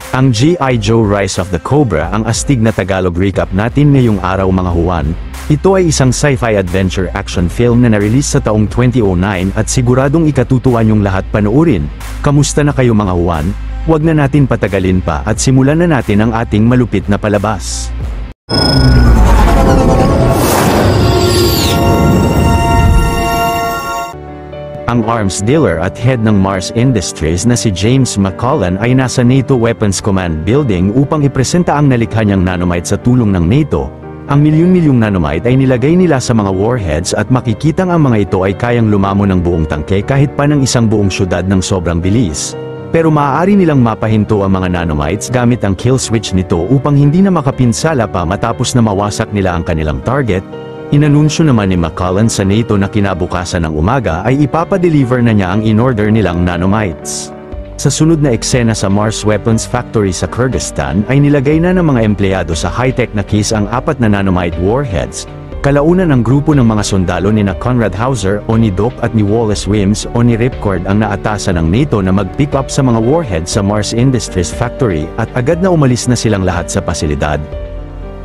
Ang G.I. Joe Rise of the Cobra ang astig na Tagalog recap natin ngayong araw mga huwan. Ito ay isang sci-fi adventure action film na na-release sa taong 2009 at siguradong ikatutuwa niyong lahat panoorin. Kamusta na kayo mga huwan? Huwag na natin patagalin pa at simulan na natin ang ating malupit na palabas. Ang arms dealer at head ng Mars Industries na si James McCullen ay nasa NATO Weapons Command Building upang ipresenta ang nalikha niyang nanomite sa tulong ng NATO. Ang milyon-milyong nanomite ay nilagay nila sa mga warheads at makikitang ang mga ito ay kayang lumamon ng buong tangke kahit pa ng isang buong syudad ng sobrang bilis. Pero maaari nilang mapahinto ang mga nanomites gamit ang kill switch nito upang hindi na makapinsala pa matapos na mawasak nila ang kanilang target. Inanunsyo naman ni McCullen sa NATO na kinabukasan ng umaga ay ipapadeliver na niya ang in-order nilang nanomites. Sa sunod na eksena sa Mars Weapons Factory sa Kyrgyzstan ay nilagay na ng mga empleyado sa high-tech na case ang 4 na nanomite warheads. Kalaunan ng grupo ng mga sundalo ni Conrad Hauser o ni Doc at ni Wallace Wims o ni Ripcord ang naatasan ng NATO na mag-pick up sa mga warheads sa Mars Industries Factory at agad na umalis na silang lahat sa pasilidad.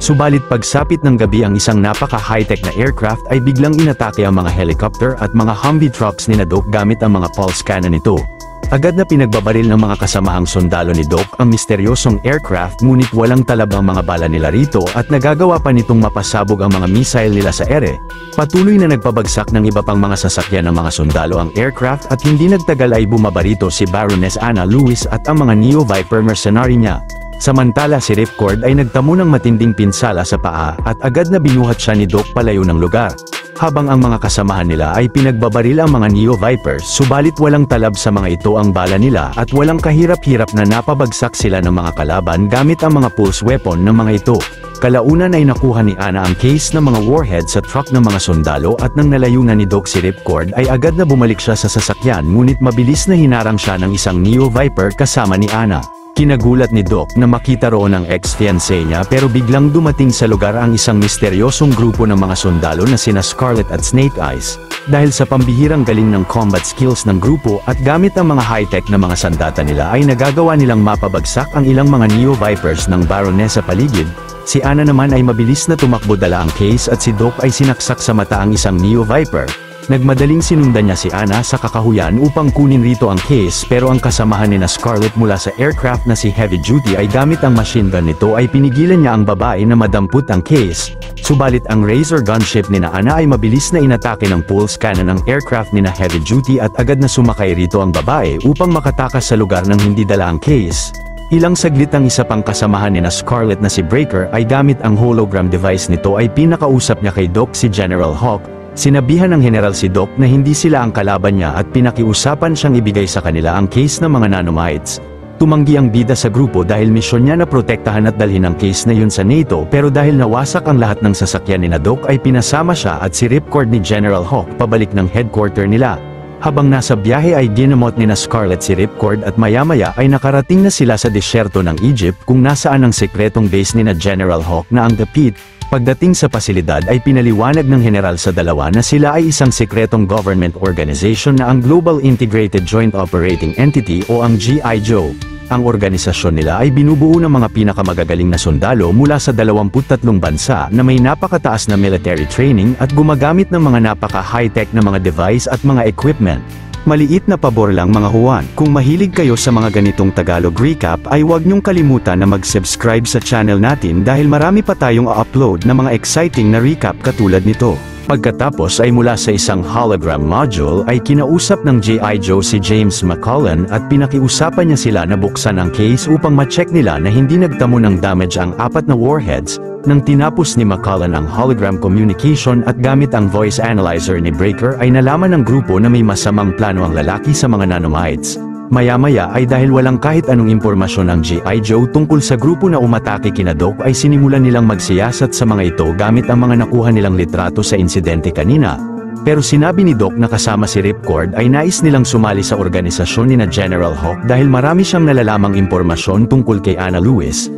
Subalit pagsapit ng gabi ang isang napaka-high-tech na aircraft ay biglang inatake ang mga helicopter at mga Humvee trucks ni Doc gamit ang mga pulse cannon nito. Agad na pinagbabaril ng mga kasamahang sundalo ni Doc ang misteryosong aircraft ngunit walang talab ang mga bala nila rito at nagagawa pa nitong mapasabog ang mga missile nila sa ere. Patuloy na nagpabagsak ng iba pang mga sasakyan ng mga sundalo ang aircraft at hindi nagtagal ay bumaba rito si Baroness Anna Lewis at ang mga Neo Viper mercenary niya. Samantala si Ripcord ay nagtamo ng matinding pinsala sa paa at agad na binuhat siya ni Doc palayo ng lugar. Habang ang mga kasamahan nila ay pinagbabaril ang mga Neo Vipers subalit walang talab sa mga ito ang bala nila at walang kahirap-hirap na napabagsak sila ng mga kalaban gamit ang mga pulse weapon ng mga ito. Kalaunan ay nakuha ni Anna ang case ng mga warhead sa truck ng mga sundalo at nang nalayo na ni Doc si Ripcord ay agad na bumalik siya sa sasakyan ngunit mabilis na hinarang siya ng isang Neo Viper kasama ni Anna. Kinagulat ni Doc na makita roon ang ex-fiancé niya pero biglang dumating sa lugar ang isang misteryosong grupo ng mga sundalo na sina Scarlet at Snake Eyes. Dahil sa pambihirang galing ng combat skills ng grupo at gamit ang mga high-tech na mga sandata nila ay nagagawa nilang mapabagsak ang ilang mga Neo Vipers ng Baroness sa paligid. Si Anna naman ay mabilis na tumakbo dala ang case at si Doc ay sinaksak sa mata ang isang Neo Viper. Nagmadaling sinundan niya si Anna sa kakahuyan upang kunin rito ang case pero ang kasamahan ni Scarlet mula sa aircraft na si Heavy Duty ay gamit ang machine gun nito ay pinigilan niya ang babae na madampot ang case. Subalit ang Razor gunship ni Anna ay mabilis na inatake ng pulse cannon ang aircraft ni Heavy Duty at agad na sumakay rito ang babae upang makatakas sa lugar ng hindi dala ang case. Ilang saglit ang isa pang kasamahan ni Scarlet na si Breaker ay gamit ang hologram device nito ay pinakausap niya kay Doc si General Hawk. Sinabihan ng General si Doc na hindi sila ang kalaban niya at pinakiusapan siyang ibigay sa kanila ang case ng mga nanomites. Tumanggi ang bida sa grupo dahil misyon niya na protektahan at dalhin ang case na yun sa NATO pero dahil nawasak ang lahat ng sasakyan ni Doc ay pinasama siya at si Ripcord ni General Hawk pabalik ng headquarter nila. Habang nasa biyahe ay ginamot ni Scarlet si Ripcord at maya-maya ay nakarating na sila sa disyerto ng Egypt kung nasaan ang sekretong base ni General Hawk na ang The Pit. Pagdating sa pasilidad ay pinaliwanag ng general sa dalawa na sila ay isang sekretong government organization na ang Global Integrated Joint Operating Entity o ang G.I. Joe. Ang organisasyon nila ay binubuo ng mga pinakamagagaling na sundalo mula sa 23 bansa na may napakataas na military training at gumagamit ng mga napaka-high-tech na mga device at mga equipment. Maliit na pabor lang mga huwan, kung mahilig kayo sa mga ganitong Tagalog recap ay huwag niyong kalimutan na mag-subscribe sa channel natin dahil marami pa tayong upload na mga exciting na recap katulad nito. Pagkatapos ay mula sa isang hologram module ay kinausap ng G.I. Joe si James McCullen at pinakiusapan niya sila na buksan ang case upang ma-check nila na hindi nagtamo ng damage ang 4 na warheads. Nang tinapos ni McCullen ang hologram communication at gamit ang voice analyzer ni Breaker ay nalaman ng grupo na may masamang plano ang lalaki sa mga nanomites. Maya-maya ay dahil walang kahit anong impormasyon ang G.I. Joe tungkol sa grupo na umatake kina Doc ay sinimulan nilang magsiyasat sa mga ito gamit ang mga nakuha nilang litrato sa insidente kanina. Pero sinabi ni Doc na kasama si Ripcord ay nais nilang sumali sa organisasyon ni General Hawk dahil marami siyang nalalamang impormasyon tungkol kay Anna Lewis.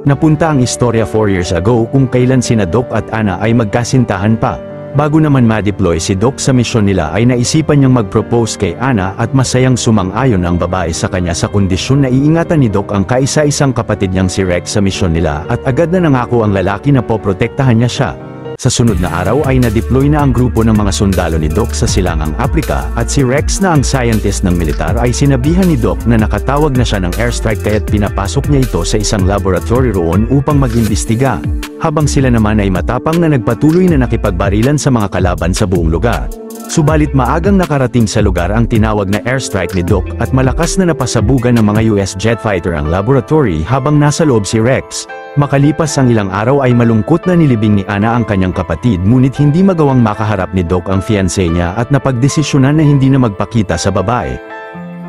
Napunta ang istorya 4 years ago kung kailan sina Doc at Anna ay magkasintahan pa. Bago naman ma-deploy si Doc sa misyon nila ay naisipan niyang mag-propose kay Ana at masayang sumang-ayon ang babae sa kanya sa kondisyon na iingatan ni Doc ang kaisa-isang kapatid niyang si Rex sa misyon nila at agad na nangako ang lalaki na poprotektahan niya siya. Sa sunod na araw ay na-deploy na ang grupo ng mga sundalo ni Doc sa silangang Africa at si Rex na ang scientist ng militar ay sinabihan ni Doc na nakatawag na siya ng airstrike kaya't pinapasok niya ito sa isang laboratory roon upang mag-imbestiga, habang sila naman ay matapang na nagpatuloy na nakipagbarilan sa mga kalaban sa buong lugar. Subalit maagang nakarating sa lugar ang tinawag na airstrike ni Doc at malakas na napasabugan ng mga US jet fighter ang laboratory habang nasa loob si Rex. Makalipas ang ilang araw ay malungkot na nilibing ni Ana ang kanyang kapatid ngunit hindi magawang makaharap ni Doc ang fiancé niya at napagdesisyonan na hindi na magpakita sa babae.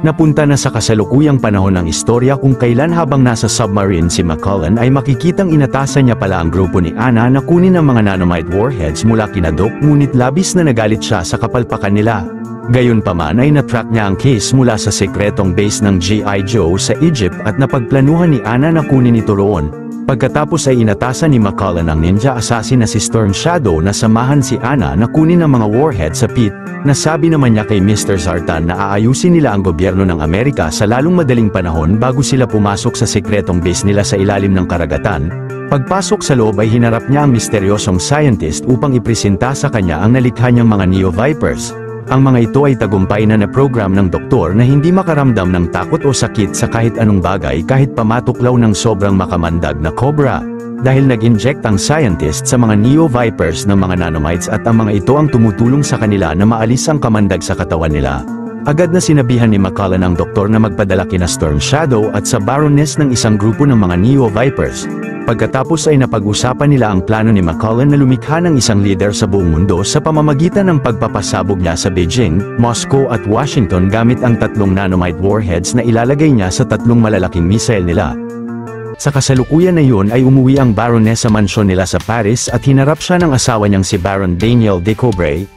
Napunta na sa kasalukuyang panahon ng istorya kung kailan habang nasa submarine si McCullen ay makikitang inatasan niya pala ang grupo ni Ana na kunin ang mga nanomite warheads mula kina Doc ngunit labis na nagalit siya sa kapalpakan nila. Gayunpaman ay natrack niya ang case mula sa sekretong base ng G.I. Joe sa Egypt at napagplanuhan ni Ana na kunin ito roon. Pagkatapos ay inatasan ni McCullen ang ninja assassin na si Storm Shadow na samahan si Ana na kunin ang mga warhead sa pit. Nasabi naman niya kay Mr. Zartan na aayusin nila ang gobyerno ng Amerika sa lalong madaling panahon bago sila pumasok sa sekretong base nila sa ilalim ng karagatan. Pagpasok sa loob ay hinarap niya ang misteryosong scientist upang ipresenta sa kanya ang nalikha niyang mga Neo Vipers. Ang mga ito ay tagumpay na program ng doktor na hindi makaramdam ng takot o sakit sa kahit anong bagay kahit pamatuklaw ng sobrang makamandag na cobra. Dahil nag-inject ang scientist sa mga Neo Vipers ng mga nanomites at ang mga ito ang tumutulong sa kanila na maalis ang kamandag sa katawan nila. Agad na sinabihan ni McCullen ang doktor na magpadala kina Storm Shadow at sa Baroness ng isang grupo ng mga Neo Vipers. Pagkatapos ay napag-usapan nila ang plano ni McCullen na lumikha ng isang leader sa buong mundo sa pamamagitan ng pagpapasabog niya sa Beijing, Moscow at Washington gamit ang 3 nanomite warheads na ilalagay niya sa 3 malalaking missile nila. Sa kasalukuyan na yun ay umuwi ang Baroness sa mansyon nila sa Paris at hinarap siya ng asawa niyang si Baron Daniel Decobre.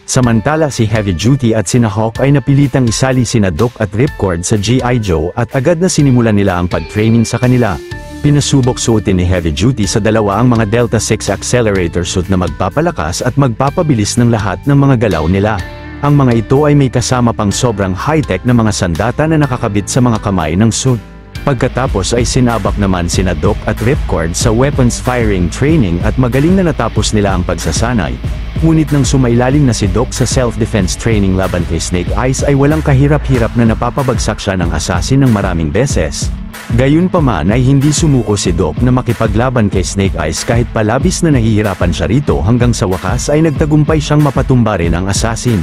Samantala si Heavy Duty at sina Hawk ay napilitang isali sina Doc at Ripcord sa G.I. Joe at agad na sinimulan nila ang pag-training sa kanila. Pinasubok suotin ni Heavy Duty sa dalawa ang mga Delta 6 accelerator suit na magpapalakas at magpapabilis ng lahat ng mga galaw nila. Ang mga ito ay may kasama pang sobrang high-tech na mga sandata na nakakabit sa mga kamay ng suit. Pagkatapos ay sinabak naman sina Doc at Ripcord sa weapons firing training at magaling na natapos nila ang pagsasanay. Ngunit nang sumailalim na si Doc sa self-defense training laban kay Snake Eyes ay walang kahirap-hirap na napapabagsak siya ng assassin ng maraming beses. Gayunpaman ay hindi sumuko si Doc na makipaglaban kay Snake Eyes kahit palabis na nahihirapan siya rito hanggang sa wakas ay nagtagumpay siyang mapatumba rin ang assassin.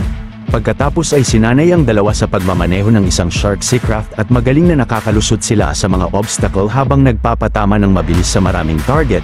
Pagkatapos ay sinanay ang dalawa sa pagmamaneho ng isang Shark Seacraft at magaling na nakakalusot sila sa mga obstacle habang nagpapatama ng mabilis sa maraming target.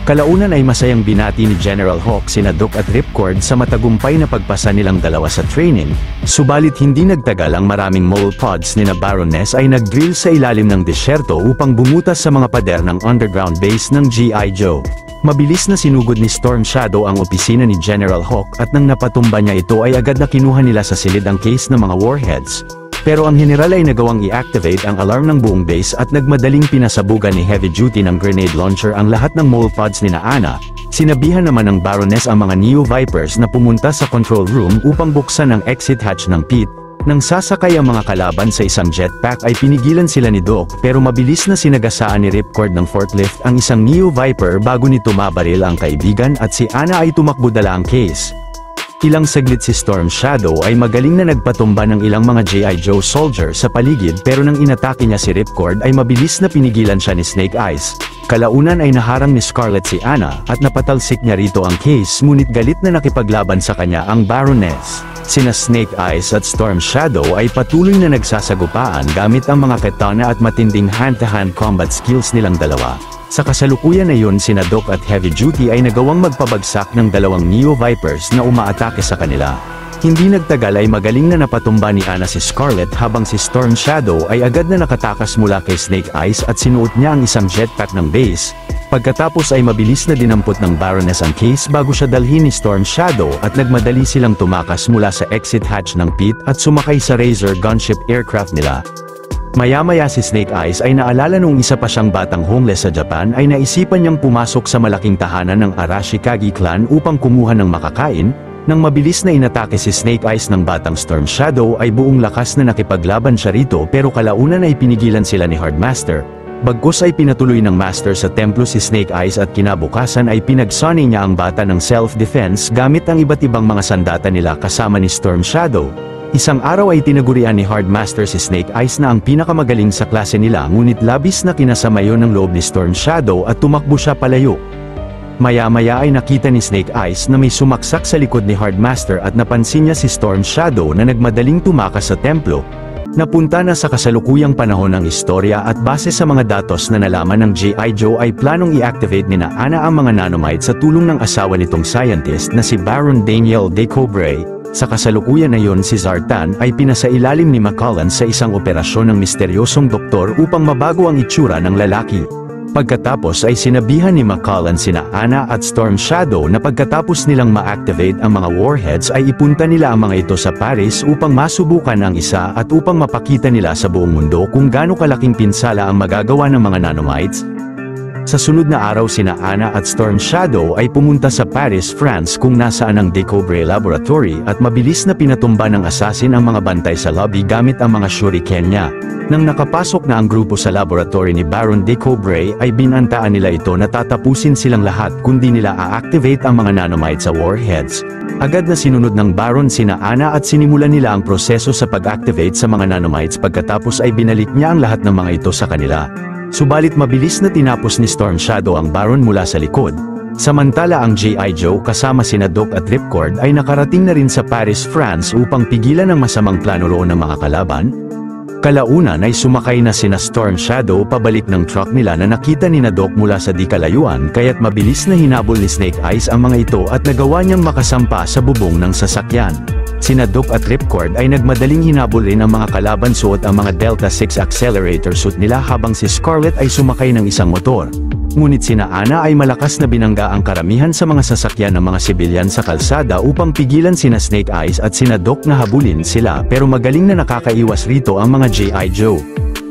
Kalaunan ay masayang binati ni General Hawk sina Doc at Ripcord sa matagumpay na pagpasa nilang dalawa sa training, subalit hindi nagtagal ang maraming mole pods ni na Baroness ay nag-drill sa ilalim ng disyerto upang bumutas sa mga pader ng underground base ng G.I. Joe. Mabilis na sinugod ni Storm Shadow ang opisina ni General Hawk at nang napatumba niya ito ay agad na kinuha nila sa silid ang case ng mga warheads. Pero ang general ay nagawang i-activate ang alarm ng buong base at nagmadaling pinasabugan ni Heavy Duty ng grenade launcher ang lahat ng mole pods ni na Ana. Sinabihan naman ng Baroness ang mga Neo Vipers na pumunta sa control room upang buksan ang exit hatch ng pit. Nang sasakay ang mga kalaban sa isang jetpack ay pinigilan sila ni Doc pero mabilis na sinagasaan ni Ripcord ng forklift ang isang Neo Viper bago nito mabaril ang kaibigan at si Ana ay tumakbo dala ang case. Ilang saglit si Storm Shadow ay magaling na nagpatumba ng ilang mga G.I. Joe soldier sa paligid pero nang inatake niya si Ripcord ay mabilis na pinigilan siya ni Snake Eyes. Kalaunan ay naharang ni Scarlet si Ana at napatalsik niya rito ang case ngunit galit na nakipaglaban sa kanya ang Baroness. Sina Snake Eyes at Storm Shadow ay patuloy na nagsasagupaan gamit ang mga katana at matinding hand-to-hand combat skills nilang dalawa. Sa kasalukuyan na yun sina Doc at Heavy Duty ay nagawang magpabagsak ng dalawang Neo Vipers na umaatake sa kanila. Hindi nagtagal ay magaling na napatumba ni Ana si Scarlet habang si Storm Shadow ay agad na nakatakas mula kay Snake Eyes at sinuot niya ang isang jetpack ng base. Pagkatapos ay mabilis na dinampot ng Baroness ang case bago siya dalhin ni Storm Shadow at nagmadali silang tumakas mula sa exit hatch ng pit at sumakay sa Razor gunship aircraft nila. Maya-maya si Snake Eyes ay naalala nung isa pa siyang batang homeless sa Japan ay naisipan niyang pumasok sa malaking tahanan ng Arashikage clan upang kumuha ng makakain. Nang mabilis na inatake si Snake Eyes ng batang Storm Shadow ay buong lakas na nakipaglaban siya rito pero kalaunan ay pinigilan sila ni Hardmaster. Bagkus ay pinatuloy ng Master sa templo si Snake Eyes at kinabukasan ay pinagsani niya ang bata ng self-defense gamit ang iba't ibang mga sandata nila kasama ni Storm Shadow. Isang araw ay tinagurian ni Hardmaster si Snake Eyes na ang pinakamagaling sa klase nila ngunit labis na kinasama yon ng loob ni Storm Shadow at tumakbo siya palayo. Maya-maya ay nakita ni Snake Eyes na may sumaksak sa likod ni Hardmaster at napansin niya si Storm Shadow na nagmadaling tumakas sa templo. Napunta na sa kasalukuyang panahon ng istorya at base sa mga datos na nalaman ng G.I. Joe ay planong i-activate ni Ana ang mga nanomite sa tulong ng asawa nitong scientist na si Baron Daniel Decobre. Sa kasalukuyan na yon si Zartan ay pinasailalim ni McCullen sa isang operasyon ng misteryosong doktor upang mabago ang itsura ng lalaki. Pagkatapos ay sinabihan ni McCullen sina Ana at Storm Shadow na pagkatapos nilang ma-activate ang mga warheads ay ipunta nila ang mga ito sa Paris upang masubukan ang isa at upang mapakita nila sa buong mundo kung gaano kalaking pinsala ang magagawa ng mga nanomites. Sa sunod na araw sina Ana at Storm Shadow ay pumunta sa Paris, France kung nasaan ang Decobre Laboratory at mabilis na pinatumba ng assassin ang mga bantay sa lobby gamit ang mga shuriken niya. Nang nakapasok na ang grupo sa laboratory ni Baron Decobre ay binantaan nila ito na tatapusin silang lahat kundi nila a-activate ang mga nanomite sa warheads. Agad na sinunod ng Baron sina Ana at sinimulan nila ang proseso sa pag-activate sa mga nanomites pagkatapos ay binalik niya ang lahat ng mga ito sa kanila. Subalit mabilis na tinapos ni Storm Shadow ang Baron mula sa likod. Samantala ang G.I. Joe kasama sina Doc at Ripcord ay nakarating na rin sa Paris, France upang pigilan ang masamang plano roon ng mga kalaban. Kalaunan ay sumakay na sina Storm Shadow pabalik ng truck nila na nakita ni Doc mula sa di kalayuan kaya't mabilis na hinabol ni Snake Eyes ang mga ito at nagawa niyang makasampa sa bubong ng sasakyan. Sina Doc at Ripcord ay nagmadaling hinabol rin ang mga kalaban suot ang mga Delta 6 accelerator suit nila habang si Scarlet ay sumakay ng isang motor. Ngunit sina Ana ay malakas na binangga ang karamihan sa mga sasakyan ng mga sibilyan sa kalsada upang pigilan sina Snake Eyes at sina Doc na habulin sila pero magaling na nakakaiwas rito ang mga G.I. Joe.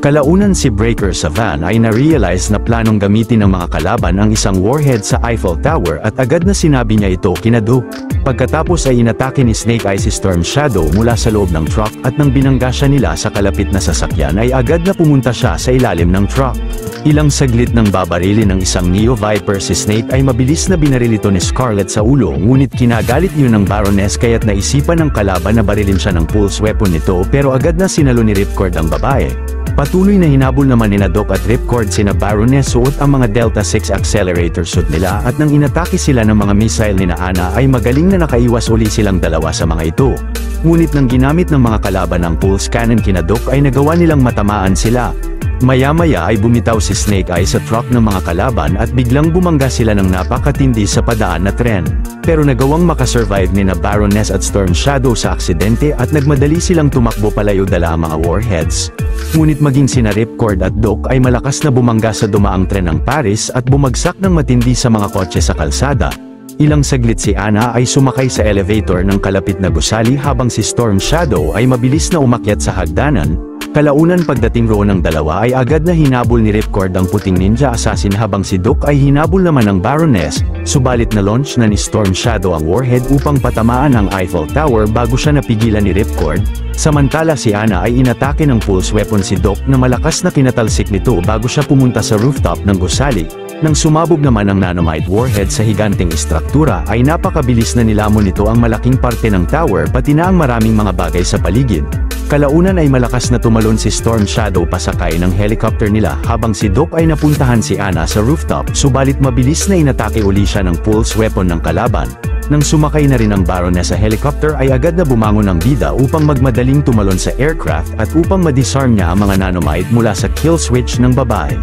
Kalaunan si Breaker sa van ay na-realize na planong gamitin ng mga kalaban ang isang warhead sa Eiffel Tower at agad na sinabi niya ito kina Doc. Pagkatapos ay inatake ni Snake Eyes si Storm Shadow mula sa loob ng truck at nang binangga siya nila sa kalapit na sasakyan ay agad na pumunta siya sa ilalim ng truck. Ilang saglit nang babarilin ng isang Neo Viper si Snake ay mabilis na binaril ito ni Scarlet sa ulo ngunit kinagalit yun ng Baroness kaya't naisipan ng kalaban na barilin siya ng pulse weapon nito pero agad na sinalo ni Ripcord ang babae. Patuloy na hinabol naman ni Doc at Ripcord sina Baroness suot ang mga Delta 6 accelerator suit nila at nang inatake sila ng mga missile ni Ana ay magaling na nakaiwas uli silang dalawa sa mga ito. Ngunit nang ginamit ng mga kalaban ng pulse cannon kina Doc ay nagawa nilang matamaan sila. Maya-maya ay bumitaw si Snake Eyes sa truck ng mga kalaban at biglang bumangga sila ng napakatindi sa padaan na tren. Pero nagawang makasurvive ni na Baroness at Storm Shadow sa aksidente at nagmadali silang tumakbo palayo dala ang mga warheads. Ngunit maging sina Ripcord at Doc ay malakas na bumangga sa dumaang tren ng Paris at bumagsak ng matindi sa mga kotse sa kalsada. Ilang saglit si Ana ay sumakay sa elevator ng kalapit na gusali habang si Storm Shadow ay mabilis na umakyat sa hagdanan. Kalaunan pagdating roon ng dalawa ay agad na hinabol ni Ripcord ang puting ninja assassin habang si Doc ay hinabol naman ng Baroness, subalit na launch na ni Storm Shadow ang warhead upang patamaan ang Eiffel Tower bago siya napigilan ni Ripcord. Samantala si Ana ay inatake ng pulse weapon si Doc na malakas na kinatalsik nito bago siya pumunta sa rooftop ng gusali. Nang sumabog naman ang nanomite warhead sa higanteng istruktura ay napakabilis na nilamon nito ang malaking parte ng tower pati na ang maraming mga bagay sa paligid. Kalaunan ay malakas na tumalon si Storm Shadow pasakay ng helicopter nila habang si Doc ay napuntahan si Ana sa rooftop subalit mabilis na inatake uli siya ng pulse weapon ng kalaban. Nang sumakay na rin ang Baroness sa helicopter ay agad na bumangon ang bida upang magmadaling tumalon sa aircraft at upang ma-disarm niya ang mga nanomite mula sa kill switch ng babae.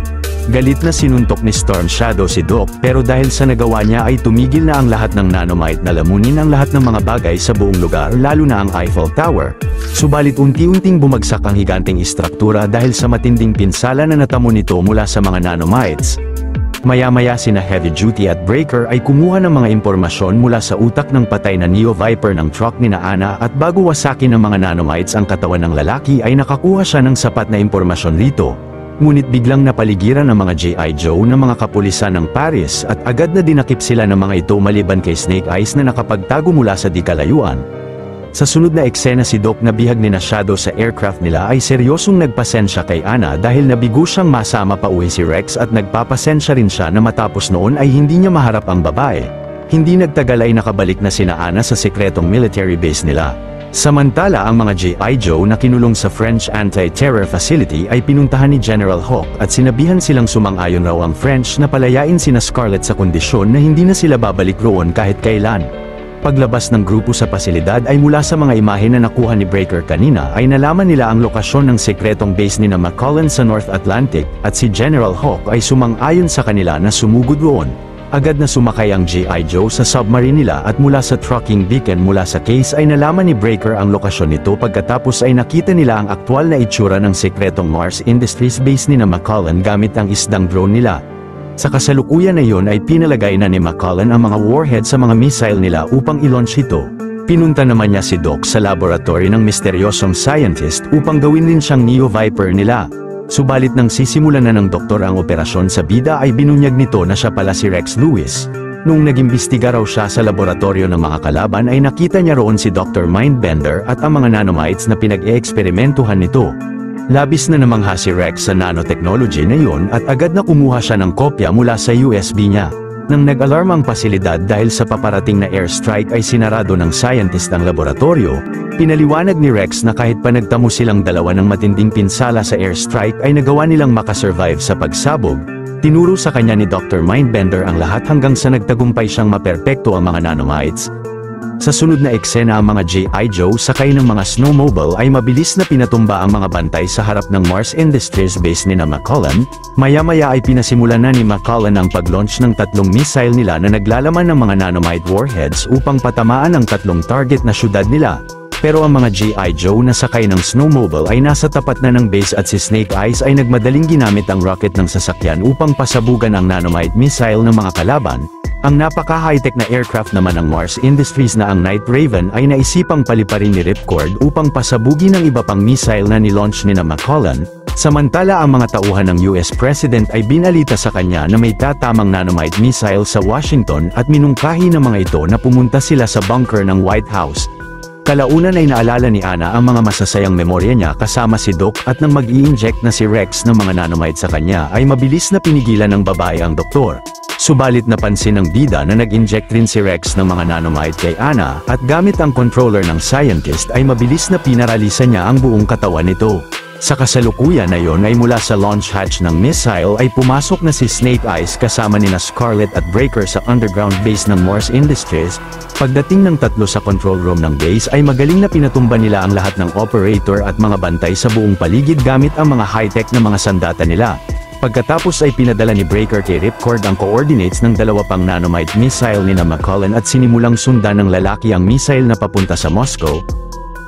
Galit na sinuntok ni Storm Shadow si Doc pero dahil sa nagawa niya ay tumigil na ang lahat ng nanomite na lamunin ang lahat ng mga bagay sa buong lugar lalo na ang Eiffel Tower. Subalit unti-unting bumagsak ang higanteng istruktura dahil sa matinding pinsala na natamo nito mula sa mga nanomites. Maya-maya sina Heavy Duty at Breaker ay kumuha ng mga impormasyon mula sa utak ng patay na Neo Viper ng truck ni Ana at bago wasakin ng mga nanomites ang katawan ng lalaki ay nakakuha siya ng sapat na impormasyon rito. Ngunit biglang napaligiran ng mga G.I. Joe ng mga kapulisan ng Paris at agad na dinakip sila ng mga ito maliban kay Snake Eyes na nakapagtago mula sa di kalayuan. Sa sunod na eksena si Doc na bihag ni Shadow sa aircraft nila ay seryosong nagpasensya kay Ana dahil nabigo siyang masama pa uwi si Rex at nagpapasensya rin siya na matapos noon ay hindi niya maharap ang babae. Hindi nagtagal ay nakabalik na sina Ana sa sekretong military base nila. Samantala ang mga G.I. Joe na kinulong sa French Anti-Terror Facility ay pinuntahan ni General Hawk at sinabihan silang sumang-ayon raw ang French na palayain sina Scarlet sa kondisyon na hindi na sila babalik roon kahit kailan. Paglabas ng grupo sa pasilidad ay mula sa mga imahe na nakuha ni Breaker kanina ay nalaman nila ang lokasyon ng sekretong base ni na McCullen sa North Atlantic at si General Hawk ay sumang-ayon sa kanila na sumugod roon. Agad na sumakay ang G.I. Joe sa submarine nila at mula sa tracking beacon mula sa case ay nalaman ni Breaker ang lokasyon nito pagkatapos ay nakita nila ang aktwal na itsura ng sekretong Mars Industries base ni na McCullen gamit ang isdang drone nila. Sa kasalukuyan na iyon ay pinalagay na ni McCullen ang mga warhead sa mga missile nila upang i-launch ito. Pinunta naman niya si Doc sa laboratory ng misteryosong scientist upang gawin din siyang Neo Viper nila. Subalit nang sisimulan na ng doktor ang operasyon sa bida ay binunyag nito na siya pala si Rex Lewis. Nung nag-imbestiga raw siya sa laboratorio ng mga kalaban ay nakita niya roon si Dr. Mindbender at ang mga nanomites na pinag-eeksperimentuhan nito. Labis na namangha si Rex sa nanotechnology na iyon at agad na kumuha siya ng kopya mula sa USB niya. Nang nag-alarm ang pasilidad dahil sa paparating na airstrike ay sinarado ng scientist ang laboratorio, pinaliwanag ni Rex na kahit pa nagtamo silang dalawa ng matinding pinsala sa airstrike ay nagawa nilang makasurvive sa pagsabog. Tinuro sa kanya ni Dr. Mindbender ang lahat hanggang sa nagtagumpay siyang maperpekto ang mga nanomites. Sa sunod na eksena ang mga G.I. Joe sakay ng mga snowmobile ay mabilis na pinatumba ang mga bantay sa harap ng Mars Industries base ni na McCullen. Maya-maya ay pinasimulan na ni McCullen ang pag-launch ng 3 missile nila na naglalaman ng mga nanomite warheads upang patamaan ang 3 target na syudad nila. Pero ang mga G.I. Joe na sakay ng snowmobile ay nasa tapat na ng base at si Snake Eyes ay nagmadaling ginamit ang rocket ng sasakyan upang pasabugan ang nanomite missile ng mga kalaban. Ang napaka-high-tech na aircraft naman ng Mars Industries na ang Night Raven ay naisipang paliparin ni Ripcord upang pasabugin ang iba pang missile na nilaunch ni na McCullen. Samantala ang mga tauhan ng US President ay binalita sa kanya na may tatamang nanomite missile sa Washington at minungkahi ng mga ito na pumunta sila sa bunker ng White House. Kalaunan ay naalala ni Ana ang mga masasayang memorya niya kasama si Doc at nang mag-i-inject na si Rex ng mga nanomite sa kanya ay mabilis na pinigilan ng babae ang doktor. Subalit napansin ng bida na nag-inject rin si Rex ng mga nanomite kay Ana at gamit ang controller ng scientist ay mabilis na pinaralisa niya ang buong katawan nito. Sa kasalukuyan na yon ay mula sa launch hatch ng missile ay pumasok na si Snake Eyes kasama nina Scarlet at Breaker sa underground base ng Mars Industries. Pagdating ng 3 sa control room ng base ay magaling na pinatumba nila ang lahat ng operator at mga bantay sa buong paligid gamit ang mga high-tech na mga sandata nila. Pagkatapos ay pinadala ni Breaker kay Ripcord ang coordinates ng 2 pang nanomite missile ni na McCullen at sinimulang sundan ng lalaki ang missile na papunta sa Moscow.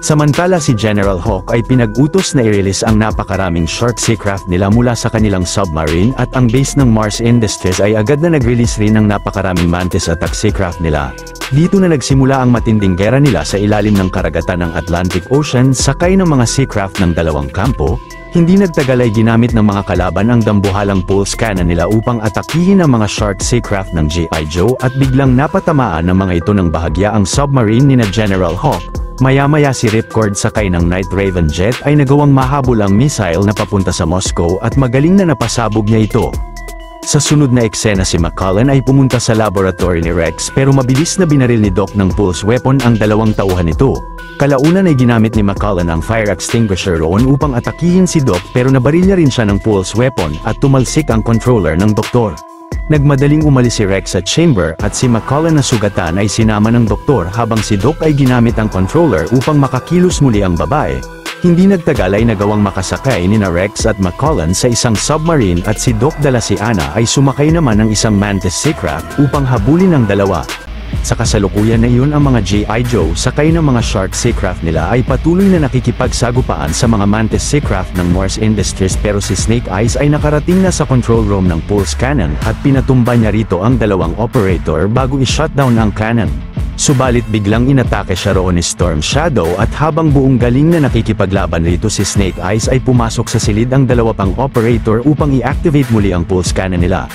Samantala si General Hawk ay pinag-utos na i-release ang napakaraming Shark seacraft nila mula sa kanilang submarine at ang base ng Mars Industries ay agad na nag-release rin ng napakaraming Mantis attack seacraft nila. Dito na nagsimula ang matinding gera nila sa ilalim ng karagatan ng Atlantic Ocean sakay ng mga seacraft ng 2 kampo. Hindi nagtagal ay ginamit ng mga kalaban ang dambuhalang pulse cannon nila upang atakihin ang mga Shark seacraft ng G.I. Joe at biglang napatamaan ng mga ito ng bahagya ang submarine ni na General Hawk. Maya-maya si Ripcord sakay ng Night Raven jet ay nagawang mahabol ang missile na papunta sa Moscow at magaling na napasabog niya ito. Sa sunod na eksena si McCullen ay pumunta sa laboratory ni Rex pero mabilis na binaril ni Doc ng pulse weapon ang 2 tauhan nito. Kalaunan ay ginamit ni McCullen ang fire extinguisher roon upang atakihin si Doc pero nabaril niya rin siya ng pulse weapon at tumalsik ang controller ng doktor. Nagmadaling umalis si Rex sa chamber at si McCullen na sugatan ay sinama ng doktor habang si Doc ay ginamit ang controller upang makakilos muli ang babae. Hindi nagtagal ay nagawang makasakay ni na Rex at McCullen sa isang submarine at si Doc dala si Ana ay sumakay naman ng isang Mantis seacraft upang habulin ang dalawa. Sa kasalukuyan na iyon ang mga G.I. Joe sakay ng mga Shark Seacraft nila ay patuloy na nakikipagsagupaan sa mga Mantis Seacraft ng Mars Industries pero si Snake Eyes ay nakarating na sa control room ng Pulse Cannon at pinatumba niya rito ang dalawang operator bago i-shutdown ang cannon. Subalit biglang inatake siya roon ni Storm Shadow at habang buong galing na nakikipaglaban rito si Snake Eyes ay pumasok sa silid ang dalawa pang operator upang i-activate muli ang Pulse Cannon nila.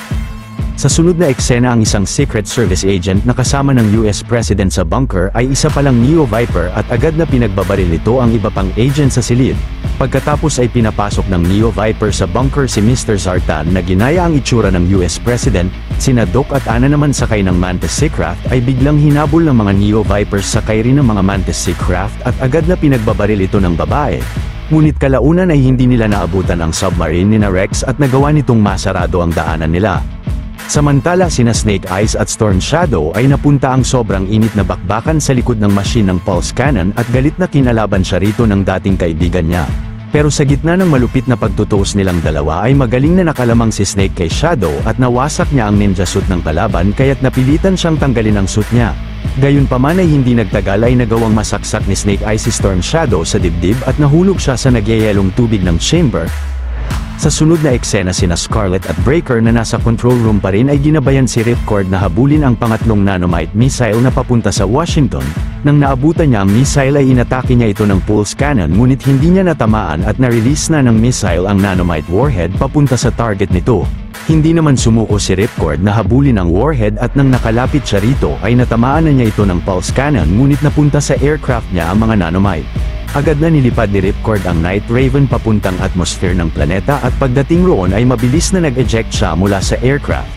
Sa sunod na eksena ang isang Secret Service agent na kasama ng US President sa bunker ay isa palang Neo Viper at agad na pinagbabaril nito ang iba pang agent sa silid. Pagkatapos ay pinapasok ng Neo Viper sa bunker si Mr. Zartan na ginaya ang itsura ng US President, sina Doc at Ana naman sakay ng Mantis Seacraft ay biglang hinabol ng mga Neo Vipers sakay rin ng mga Mantis Seacraft at agad na pinagbabaril ito ng babae. Ngunit kalaunan ay hindi nila naabutan ang submarine ni Rex at nagawa nitong masarado ang daanan nila. Samantala sina Snake Eyes at Storm Shadow ay napunta ang sobrang init na bakbakan sa likod ng machine ng Pulse Cannon at galit na kinalaban siya rito ng dating kaibigan niya. Pero sa gitna ng malupit na pagtutuos nilang dalawa ay magaling na nakalamang si Snake kay Shadow at nawasak niya ang ninja suit ng kalaban kaya't napilitan siyang tanggalin ang suit niya. Gayunpaman ay hindi nagtagal ay nagawang masaksak ni Snake Eyes si Storm Shadow sa dibdib at nahulog siya sa nagyayelong tubig ng chamber. Sa sunod na eksena sina Scarlet at Breaker na nasa control room pa rin ay ginabayan si Ripcord na habulin ang pangatlong nanomite missile na papunta sa Washington. Nang naabutan niya ang missile ay inatake niya ito ng Pulse Cannon ngunit hindi niya natamaan at na-release na ng missile ang nanomite warhead papunta sa target nito. Hindi naman sumuko si Ripcord na habulin ang warhead at nang nakalapit siya rito ay natamaan na niya ito ng Pulse Cannon ngunit napunta sa aircraft niya ang mga nanomite. Agad na nilipad ni Ripcord ang Night Raven papuntang atmosphere ng planeta at pagdating roon ay mabilis na nag-eject siya mula sa aircraft.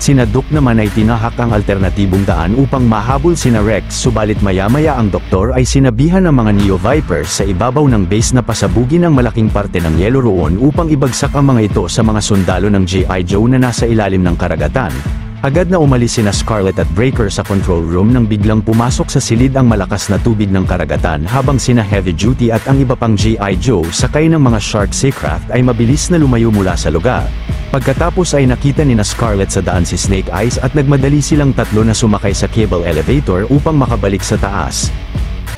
Sina Doc naman ay tinahak ang alternatibong daan upang mahabol sina Rex subalit maya-maya ang doktor ay sinabihan ng mga Neo Vipers sa ibabaw ng base na pasabugin ang malaking parte ng yelo roon upang ibagsak ang mga ito sa mga sundalo ng G.I. Joe na nasa ilalim ng karagatan. Agad na umalis sina Scarlet at Breaker sa control room nang biglang pumasok sa silid ang malakas na tubig ng karagatan habang sina Heavy Duty at ang iba pang G.I. Joe sakay ng mga Shark Seacraft ay mabilis na lumayo mula sa lugar. Pagkatapos ay nakita ni Scarlet sa daan si Snake Eyes at nagmadali silang tatlo na sumakay sa cable elevator upang makabalik sa taas.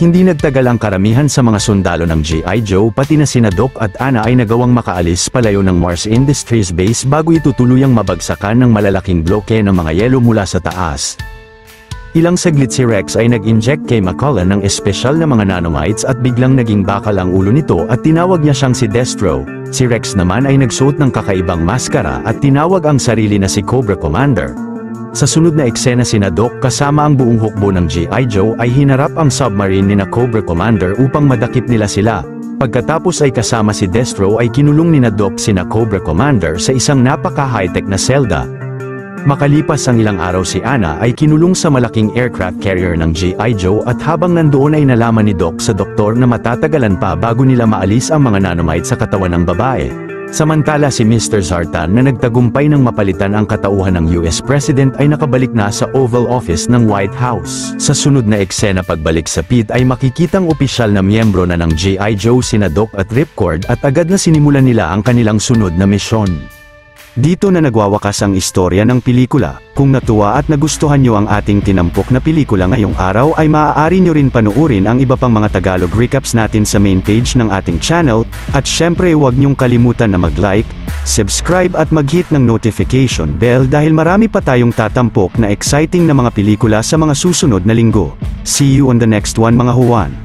Hindi nagtagal ang karamihan sa mga sundalo ng G.I. Joe pati na sina Doc at Ana ay nagawang makaalis palayo ng Mars Industries base bago ito tuluyang mabagsakan ng malalaking bloke ng mga yelo mula sa taas. Ilang saglit si Rex ay nag-inject kay McCullen ng espesyal na mga nanomites at biglang naging bakal ang ulo nito at tinawag niya siyang si Destro. Si Rex naman ay nagsuot ng kakaibang maskara at tinawag ang sarili na si Cobra Commander. Sa sunod na eksena sina Doc kasama ang buong hukbo ng G.I. Joe ay hinarap ang submarine ni Cobra Commander upang madakip nila sila. Pagkatapos ay kasama si Destro ay kinulong ni Doc sina Cobra Commander sa isang napaka-high-tech na selda. Makalipas ang ilang araw si Ana ay kinulong sa malaking aircraft carrier ng G.I. Joe at habang nandoon ay nalaman ni Doc sa doktor na matatagalan pa bago nila maalis ang mga nanomite sa katawan ng babae. Samantala si Mr. Zartan na nagtagumpay ng mapalitan ang katauhan ng US President ay nakabalik na sa Oval Office ng White House. Sa sunod na eksena pagbalik sa pit ay makikitang opisyal na miyembro na ng G.I. Joe sina Doc at Ripcord at agad na sinimulan nila ang kanilang sunod na misyon. Dito na nagwawakas ang istorya ng pelikula. Kung natuwa at nagustuhan nyo ang ating tinampok na pelikula ngayong araw ay maaari nyo rin panuorin ang iba pang mga Tagalog recaps natin sa main page ng ating channel, at syempre huwag nyong kalimutan na mag-like, subscribe at mag-hit ng notification bell dahil marami pa tayong tatampok na exciting na mga pelikula sa mga susunod na linggo. See you on the next one mga Juan.